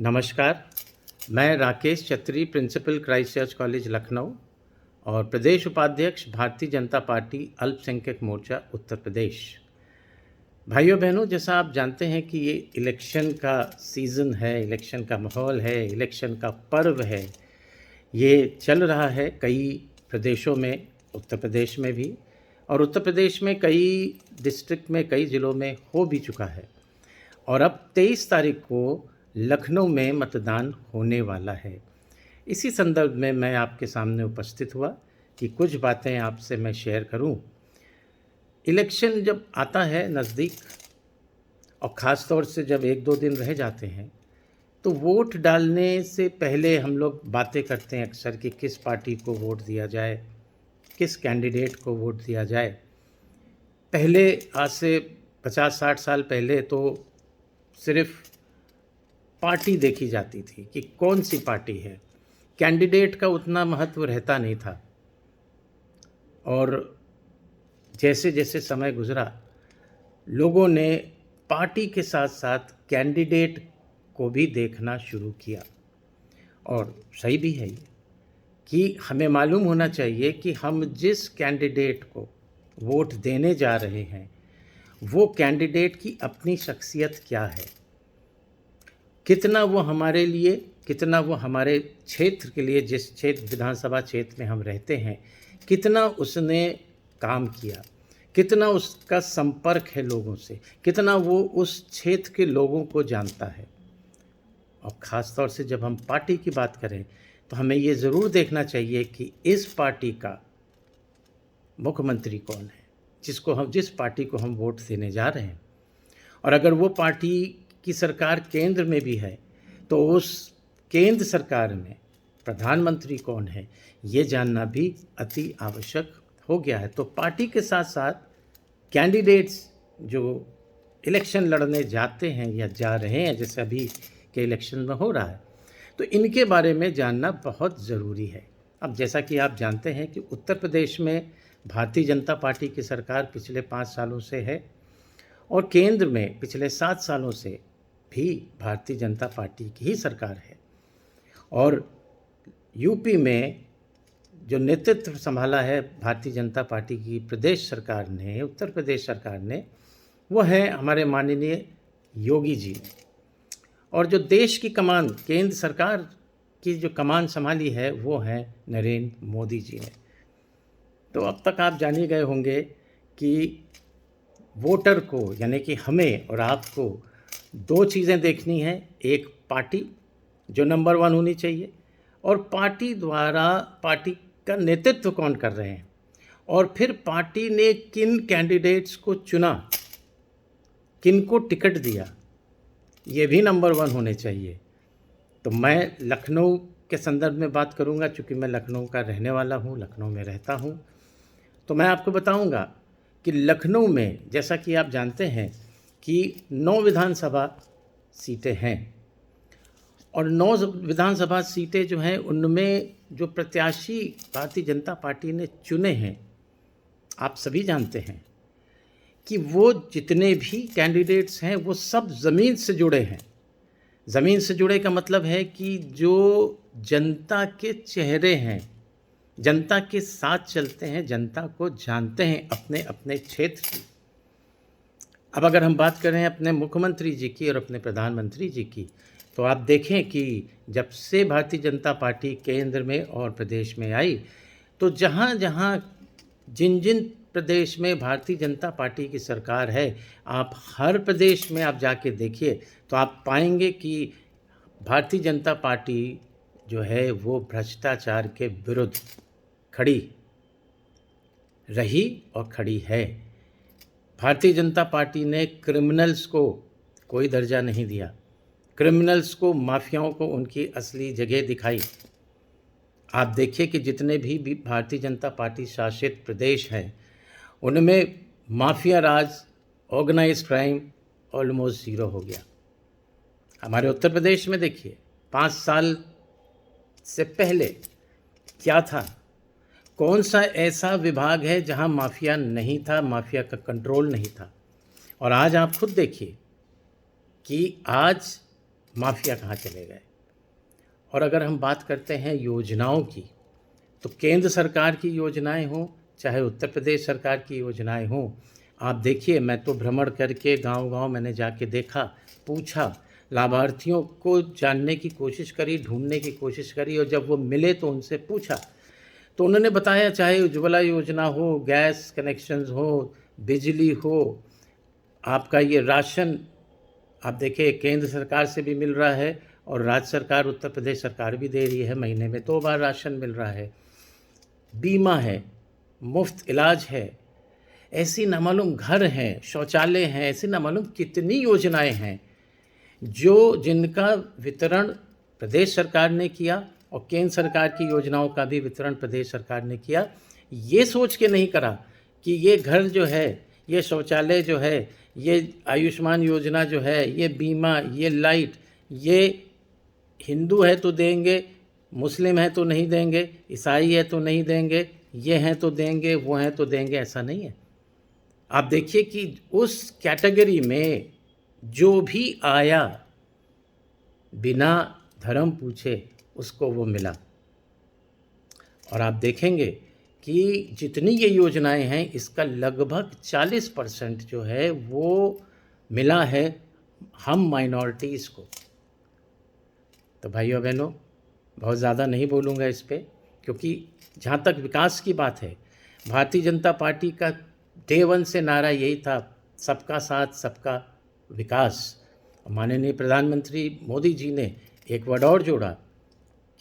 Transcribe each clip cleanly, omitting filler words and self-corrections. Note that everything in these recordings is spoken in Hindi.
नमस्कार, मैं Rakesh Chatri, principal Christ Church College Lucknow और प्रदेश उपाध्यक्ष भारतीय जनता पार्टी अल्पसंख्यक मोर्चा उत्तर प्रदेश। भाइयों बहनों, जैसा आप जानते हैं कि ये इलेक्शन का सीज़न है, इलेक्शन का माहौल है, इलेक्शन का पर्व है। ये चल रहा है कई प्रदेशों में, उत्तर प्रदेश में भी, और उत्तर प्रदेश में कई डिस्ट्रिक्ट में, कई ज़िलों में हो भी चुका है। और अब 23 तारीख को लखनऊ में मतदान होने वाला है। इसी संदर्भ में मैं आपके सामने उपस्थित हुआ कि कुछ बातें आपसे मैं शेयर करूं। इलेक्शन जब आता है नज़दीक, और ख़ास तौर से जब 1-2 दिन रह जाते हैं, तो वोट डालने से पहले हम लोग बातें करते हैं अक्सर कि किस पार्टी को वोट दिया जाए, किस कैंडिडेट को वोट दिया जाए। पहले, आज से 50-60 साल पहले तो सिर्फ पार्टी देखी जाती थी कि कौन सी पार्टी है, कैंडिडेट का उतना महत्व रहता नहीं था। और जैसे जैसे समय गुजरा, लोगों ने पार्टी के साथ साथ कैंडिडेट को भी देखना शुरू किया। और सही भी है ये कि हमें मालूम होना चाहिए कि हम जिस कैंडिडेट को वोट देने जा रहे हैं, वो कैंडिडेट की अपनी शख्सियत क्या है, कितना वो हमारे लिए, कितना वो हमारे क्षेत्र के लिए, जिस क्षेत्र विधानसभा क्षेत्र में हम रहते हैं, कितना उसने काम किया, कितना उसका संपर्क है लोगों से, कितना वो उस क्षेत्र के लोगों को जानता है। और ख़ास तौर से जब हम पार्टी की बात करें तो हमें ये ज़रूर देखना चाहिए कि इस पार्टी का मुख्यमंत्री कौन है, जिस पार्टी को हम वोट देने जा रहे हैं। और अगर वो पार्टी की सरकार केंद्र में भी है तो उस केंद्र सरकार में प्रधानमंत्री कौन है, ये जानना भी अति आवश्यक हो गया है। तो पार्टी के साथ साथ कैंडिडेट्स जो इलेक्शन लड़ने जाते हैं या जा रहे हैं, जैसे अभी के इलेक्शन में हो रहा है, तो इनके बारे में जानना बहुत ज़रूरी है। अब जैसा कि आप जानते हैं कि उत्तर प्रदेश में भारतीय जनता पार्टी की सरकार पिछले 5 सालों से है, और केंद्र में पिछले 7 सालों से भी भारतीय जनता पार्टी की ही सरकार है। और यूपी में जो नेतृत्व संभाला है भारतीय जनता पार्टी की प्रदेश सरकार ने, उत्तर प्रदेश सरकार ने, वो है हमारे माननीय योगी जी ने। और जो देश की कमान, केंद्र सरकार की जो कमान संभाली है, वो है नरेंद्र मोदी जी ने। तो अब तक आप जान ही गए होंगे कि वोटर को, यानी कि हमें और आपको, 2 चीज़ें देखनी है। एक, पार्टी जो नंबर 1 होनी चाहिए, और पार्टी द्वारा पार्टी का नेतृत्व कौन कर रहे हैं, और फिर पार्टी ने किन कैंडिडेट्स को चुना, किन को टिकट दिया, ये भी नंबर 1 होने चाहिए। तो मैं लखनऊ के संदर्भ में बात करूंगा, चूँकि मैं लखनऊ का रहने वाला हूँ, लखनऊ में रहता हूँ। तो मैं आपको बताऊंगा कि लखनऊ में, जैसा कि आप जानते हैं कि 9 विधानसभा सीटें हैं, और 9 विधानसभा सीटें जो हैं, उनमें जो प्रत्याशी भारतीय जनता पार्टी ने चुने हैं, आप सभी जानते हैं कि वो जितने भी कैंडिडेट्स हैं वो सब ज़मीन से जुड़े हैं। ज़मीन से जुड़े का मतलब है कि जो जनता के चेहरे हैं, जनता के साथ चलते हैं, जनता को जानते हैं अपने अपने क्षेत्र की। अब अगर हम बात करें अपने मुख्यमंत्री जी की और अपने प्रधानमंत्री जी की, तो आप देखें कि जब से भारतीय जनता पार्टी केंद्र में और प्रदेश में आई, तो जहाँ जहाँ, जिन जिन प्रदेश में भारतीय जनता पार्टी की सरकार है, आप हर प्रदेश में आप जाके देखिए तो आप पाएंगे कि भारतीय जनता पार्टी जो है वो भ्रष्टाचार के विरुद्ध खड़ी रही और खड़ी है। भारतीय जनता पार्टी ने क्रिमिनल्स को कोई दर्जा नहीं दिया, क्रिमिनल्स को, माफियाओं को उनकी असली जगह दिखाई। आप देखिए कि जितने भी भारतीय जनता पार्टी शासित प्रदेश हैं, उनमें माफिया राज, ऑर्गेनाइज्ड क्राइम ऑलमोस्ट ज़ीरो हो गया। हमारे उत्तर प्रदेश में देखिए 5 साल से पहले क्या था, कौन सा ऐसा विभाग है जहां माफिया नहीं था, माफिया का कंट्रोल नहीं था। और आज आप खुद देखिए कि आज माफिया कहाँ चले गए। और अगर हम बात करते हैं योजनाओं की, तो केंद्र सरकार की योजनाएं हों चाहे उत्तर प्रदेश सरकार की योजनाएं हों, आप देखिए, मैं तो भ्रमण करके गांव-गांव मैंने जाके देखा, पूछा, लाभार्थियों को जानने की कोशिश करी, ढूंढने की कोशिश करी, और जब वो मिले तो उनसे पूछा, तो उन्होंने बताया चाहे उज्ज्वला योजना हो, गैस कनेक्शंस हो, बिजली हो, आपका ये राशन, आप देखिए केंद्र सरकार से भी मिल रहा है और राज्य सरकार उत्तर प्रदेश सरकार भी दे रही है, महीने में 2 बार राशन मिल रहा है, बीमा है, मुफ्त इलाज है, ऐसी नामालूम घर हैं, शौचालय हैं, ऐसी नामालूम कितनी योजनाएं हैं जिनका वितरण प्रदेश सरकार ने किया, और केंद्र सरकार की योजनाओं का भी वितरण प्रदेश सरकार ने किया, ये सोच के नहीं करा कि ये घर जो है, ये शौचालय जो है, ये आयुष्मान योजना जो है, ये बीमा, ये लाइट, ये हिंदू है तो देंगे, मुस्लिम है तो नहीं देंगे, ईसाई है तो नहीं देंगे, ये हैं तो देंगे, वो हैं तो देंगे, ऐसा नहीं है। आप देखिए कि उस कैटेगरी में जो भी आया बिना धर्म पूछे उसको वो मिला। और आप देखेंगे कि जितनी ये योजनाएं हैं इसका लगभग 40% जो है वो मिला है हम माइनॉरिटीज़ को। तो भाइयों बहनों, बहुत ज़्यादा नहीं बोलूँगा इस पे, क्योंकि जहाँ तक विकास की बात है, भारतीय जनता पार्टी का डे 1 से नारा यही था, सबका साथ सबका विकास। माननीय प्रधानमंत्री मोदी जी ने एक वर्ड और जोड़ा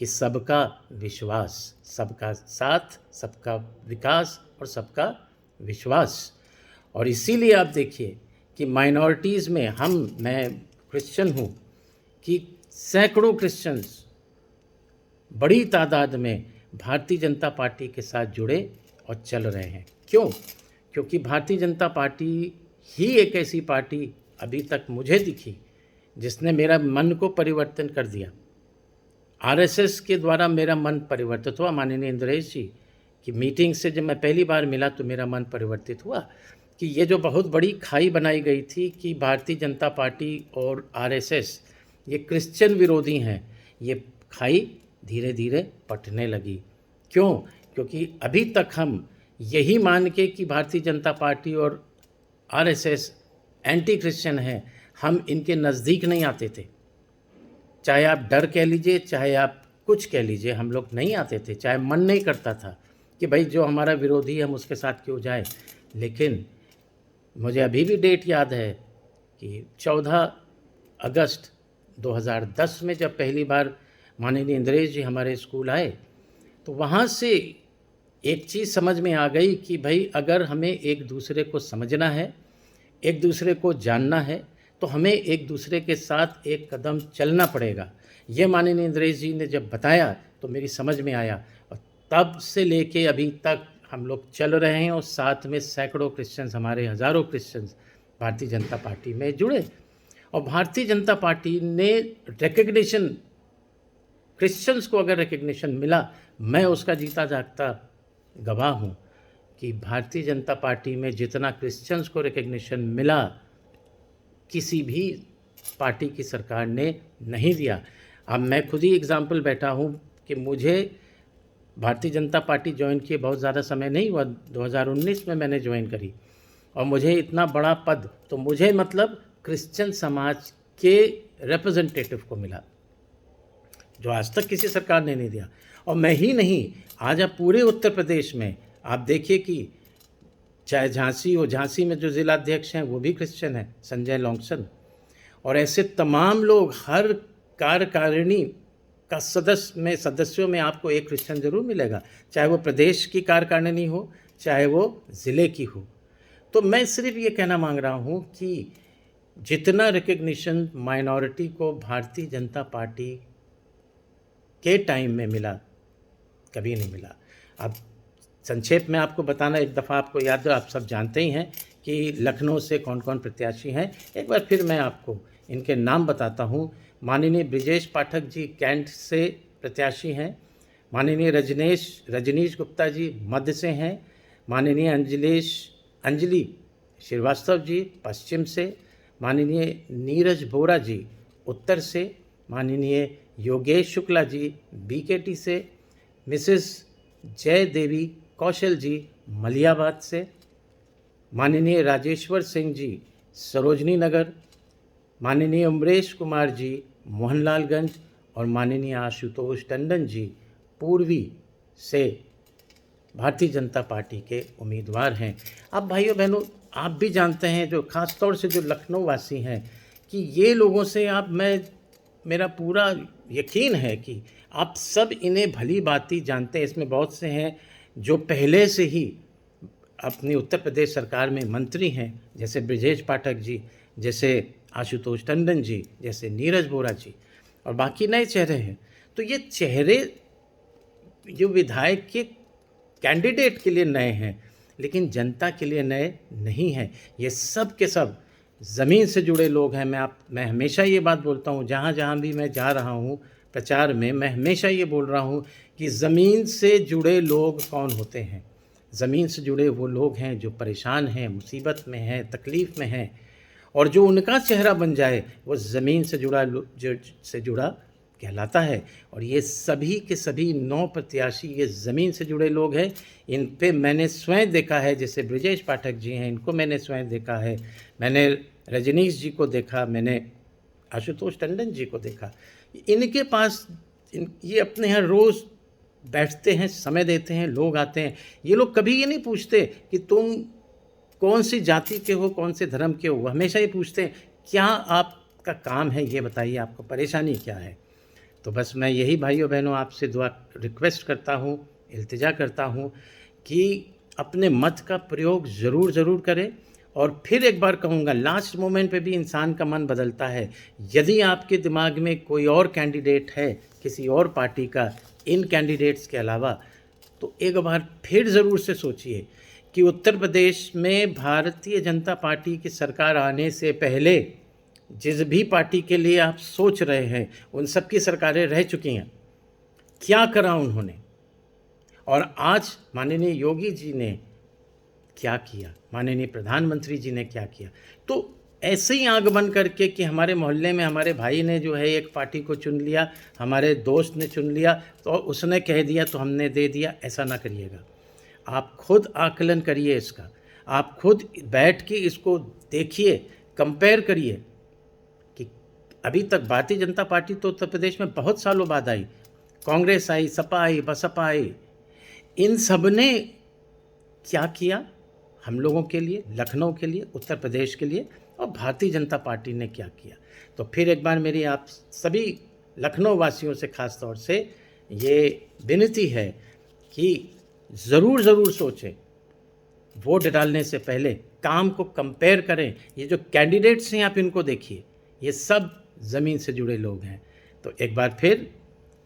कि सबका विश्वास, सबका साथ सबका विकास और सबका विश्वास। और इसीलिए आप देखिए कि माइनॉरिटीज़ में मैं क्रिश्चियन हूँ, कि सैकड़ों क्रिश्चियंस बड़ी तादाद में भारतीय जनता पार्टी के साथ जुड़े और चल रहे हैं। क्यों? क्योंकि भारतीय जनता पार्टी ही एक ऐसी पार्टी अभी तक मुझे दिखी जिसने मेरा मन को परिवर्तन कर दिया। आरएसएस के द्वारा मेरा मन परिवर्तित हुआ। माननीय इंद्रेश जी की मीटिंग से जब मैं पहली बार मिला तो मेरा मन परिवर्तित हुआ कि ये जो बहुत बड़ी खाई बनाई गई थी कि भारतीय जनता पार्टी और आरएसएस ये क्रिश्चियन विरोधी हैं, ये खाई धीरे धीरे पटने लगी। क्यों? क्योंकि अभी तक हम यही मान के कि भारतीय जनता पार्टी और आरएसएस एंटी क्रिश्चियन है, हम इनके नज़दीक नहीं आते थे। चाहे आप डर कह लीजिए, चाहे आप कुछ कह लीजिए, हम लोग नहीं आते थे। चाहे मन नहीं करता था कि भाई जो हमारा विरोधी है हम उसके साथ क्यों जाए। लेकिन मुझे अभी भी डेट याद है कि 14 अगस्त 2010 में जब पहली बार माननीय इंद्रेश जी हमारे स्कूल आए, तो वहाँ से एक चीज़ समझ में आ गई कि भाई अगर हमें एक दूसरे को समझना है, एक दूसरे को जानना है, तो हमें एक दूसरे के साथ एक कदम चलना पड़ेगा। ये माननीय इंद्रेश जी ने जब बताया तो मेरी समझ में आया, और तब से लेके अभी तक हम लोग चल रहे हैं, और साथ में सैकड़ों क्रिश्चियंस, हमारे हज़ारों क्रिश्चियंस भारतीय जनता पार्टी में जुड़े। और भारतीय जनता पार्टी ने रिकग्निशन, क्रिश्चियंस को अगर रिकग्निशन मिला, मैं उसका जीता जागता गवाह हूँ कि भारतीय जनता पार्टी में जितना क्रिश्चियंस को रिकग्निशन मिला किसी भी पार्टी की सरकार ने नहीं दिया। अब मैं खुद ही एग्जाम्पल बैठा हूँ कि मुझे भारतीय जनता पार्टी ज्वाइन किए बहुत ज़्यादा समय नहीं हुआ, 2019 में मैंने ज्वाइन करी, और मुझे इतना बड़ा पद तो मुझे मतलब क्रिश्चियन समाज के रिप्रेजेंटेटिव को मिला, जो आज तक किसी सरकार ने नहीं दिया। और मैं ही नहीं, आज आप पूरे उत्तर प्रदेश में आप देखिए कि चाहे झांसी हो, झांसी में जो ज़िलाध्यक्ष हैं वो भी क्रिश्चियन हैं, संजय लॉन्गसन, और ऐसे तमाम लोग, हर कार्यकारिणी का सदस्यों में आपको एक क्रिश्चियन ज़रूर मिलेगा, चाहे वो प्रदेश की कार्यकारिणी हो, चाहे वो ज़िले की हो। तो मैं सिर्फ ये कहना मांग रहा हूँ कि जितना रिकग्निशन माइनॉरिटी को भारतीय जनता पार्टी के टाइम में मिला, कभी नहीं मिला। अब संक्षेप में आपको बताना, एक दफ़ा आपको याद हो, आप सब जानते ही हैं कि लखनऊ से कौन कौन प्रत्याशी हैं। एक बार फिर मैं आपको इनके नाम बताता हूँ। माननीय ब्रिजेश पाठक जी कैंट से प्रत्याशी हैं। माननीय रजनीश गुप्ता जी मध्य से हैं। माननीय अंजलि श्रीवास्तव जी पश्चिम से। माननीय नीरज बोरा जी उत्तर से। माननीय योगेश शुक्ला जी बीकेटी से, मिसेस जय देवी कौशल जी मलियाबाद से, माननीय राजेश्वर सिंह जी सरोजनी नगर, माननीय अमरेश कुमार जी मोहनलालगंज और माननीय आशुतोष टंडन जी पूर्वी से भारतीय जनता पार्टी के उम्मीदवार हैं। अब भाइयों बहनों, आप भी जानते हैं, जो ख़ास तौर से जो लखनऊ वासी हैं, कि ये लोगों से मेरा पूरा यकीन है कि आप सब इन्हें भली भांति जानते हैं। इसमें बहुत से हैं जो पहले से ही अपनी उत्तर प्रदेश सरकार में मंत्री हैं, जैसे ब्रजेश पाठक जी, जैसे आशुतोष टंडन जी, जैसे नीरज बोरा जी, और बाकी नए चेहरे हैं। तो ये चेहरे जो विधायक के कैंडिडेट के लिए नए हैं, लेकिन जनता के लिए नए नहीं हैं। ये सब के सब ज़मीन से जुड़े लोग हैं। मैं हमेशा ये बात बोलता हूँ, जहाँ जहाँ भी मैं जा रहा हूँ प्रचार में, मैं हमेशा ये बोल रहा हूँ कि ज़मीन से जुड़े लोग कौन होते हैं। ज़मीन से जुड़े वो लोग हैं जो परेशान हैं, मुसीबत में हैं, तकलीफ़ में हैं, और जो उनका चेहरा बन जाए वो ज़मीन से जुड़ा कहलाता है। और ये सभी के सभी 9 प्रत्याशी ये ज़मीन से जुड़े लोग हैं। इन पे मैंने स्वयं देखा है, जैसे ब्रजेश पाठक जी हैं, इनको मैंने स्वयं देखा है, मैंने रजनीश जी को देखा, मैंने आशुतोष टंडन जी को देखा। इनके पास ये अपने यहाँ रोज़ बैठते हैं, समय देते हैं, लोग आते हैं। ये लोग कभी ये नहीं पूछते कि तुम कौन सी जाति के हो, कौन से धर्म के हो। हमेशा ये पूछते हैं क्या आपका काम है, ये बताइए, आपको परेशानी क्या है। तो बस मैं यही भाइयों बहनों आपसे दुआ रिक्वेस्ट करता हूँ, इल्तिजा करता हूँ कि अपने मत का प्रयोग ज़रूर करें। और फिर एक बार कहूँगा, लास्ट मोमेंट पे भी इंसान का मन बदलता है। यदि आपके दिमाग में कोई और कैंडिडेट है किसी और पार्टी का, इन कैंडिडेट्स के अलावा, तो एक बार फिर ज़रूर से सोचिए कि उत्तर प्रदेश में भारतीय जनता पार्टी की सरकार आने से पहले जिस भी पार्टी के लिए आप सोच रहे हैं, उन सब की सरकारें रह चुकी हैं। क्या करा उन्होंने, और आज माननीय योगी जी ने क्या किया, माननीय प्रधानमंत्री जी ने क्या किया। तो ऐसे ही आंख बंद करके कि हमारे मोहल्ले में हमारे भाई ने जो है एक पार्टी को चुन लिया, हमारे दोस्त ने चुन लिया, तो उसने कह दिया तो हमने दे दिया, ऐसा ना करिएगा। आप खुद आकलन करिए इसका, आप खुद बैठ के इसको देखिए, कंपेयर करिए कि अभी तक भारतीय जनता पार्टी तो उत्तर प्रदेश में बहुत सालों बाद आई, कांग्रेस आई, सपा आई, बसपा आई, इन सब ने क्या किया हम लोगों के लिए, लखनऊ के लिए, उत्तर प्रदेश के लिए, और भारतीय जनता पार्टी ने क्या किया। तो फिर एक बार मेरी आप सभी लखनऊ वासियों से ख़ास तौर से ये विनती है कि ज़रूर सोचें, वोट डालने से पहले काम को कंपेयर करें। ये जो कैंडिडेट्स हैं आप इनको देखिए, ये सब ज़मीन से जुड़े लोग हैं। तो एक बार फिर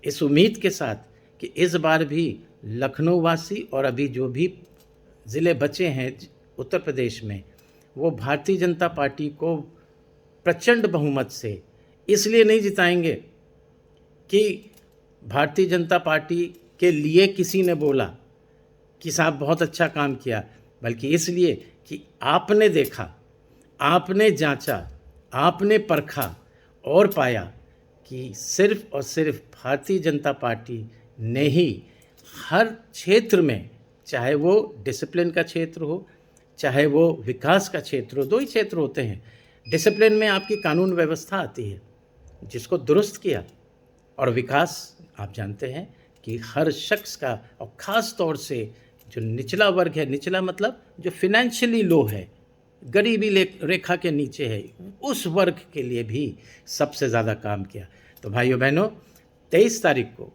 इस उम्मीद के साथ कि इस बार भी लखनऊ वासी और अभी जो भी ज़िले बचे हैं उत्तर प्रदेश में, वो भारतीय जनता पार्टी को प्रचंड बहुमत से इसलिए नहीं जिताएंगे कि भारतीय जनता पार्टी के लिए किसी ने बोला कि साहब बहुत अच्छा काम किया, बल्कि इसलिए कि आपने देखा, आपने जांचा, आपने परखा और पाया कि सिर्फ़ और सिर्फ भारतीय जनता पार्टी ने ही हर क्षेत्र में, चाहे वो डिसिप्लिन का क्षेत्र हो, चाहे वो विकास का क्षेत्र हो, 2 ही क्षेत्र होते हैं। डिसिप्लिन में आपकी कानून व्यवस्था आती है, जिसको दुरुस्त किया, और विकास आप जानते हैं कि हर शख्स का, और ख़ास तौर से जो निचला वर्ग है, निचला मतलब जो फिनेंशियली लो है, गरीबी रेखा के नीचे है, उस वर्ग के लिए भी सबसे ज़्यादा काम किया। तो भाइयों बहनों, 23 तारीख को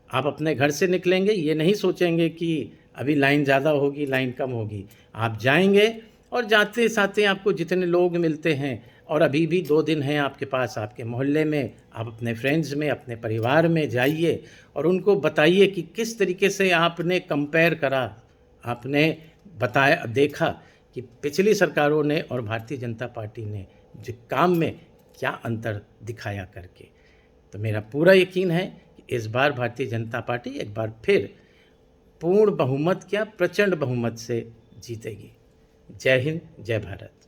आप अपने घर से निकलेंगे, ये नहीं सोचेंगे कि अभी लाइन ज़्यादा होगी, लाइन कम होगी। आप जाएंगे और जाते साथे आपको जितने लोग मिलते हैं, और अभी भी 2 दिन हैं आपके पास, आपके मोहल्ले में, आप अपने फ्रेंड्स में, अपने परिवार में जाइए और उनको बताइए कि किस तरीके से आपने कंपेयर करा, आपने बताया, देखा कि पिछली सरकारों ने और भारतीय जनता पार्टी ने जो काम में क्या अंतर दिखाया करके। तो मेरा पूरा यकीन है कि इस बार भारतीय जनता पार्टी एक बार फिर पूर्ण बहुमत क्या, प्रचंड बहुमत से जीतेगी। जय हिंद, जय भारत।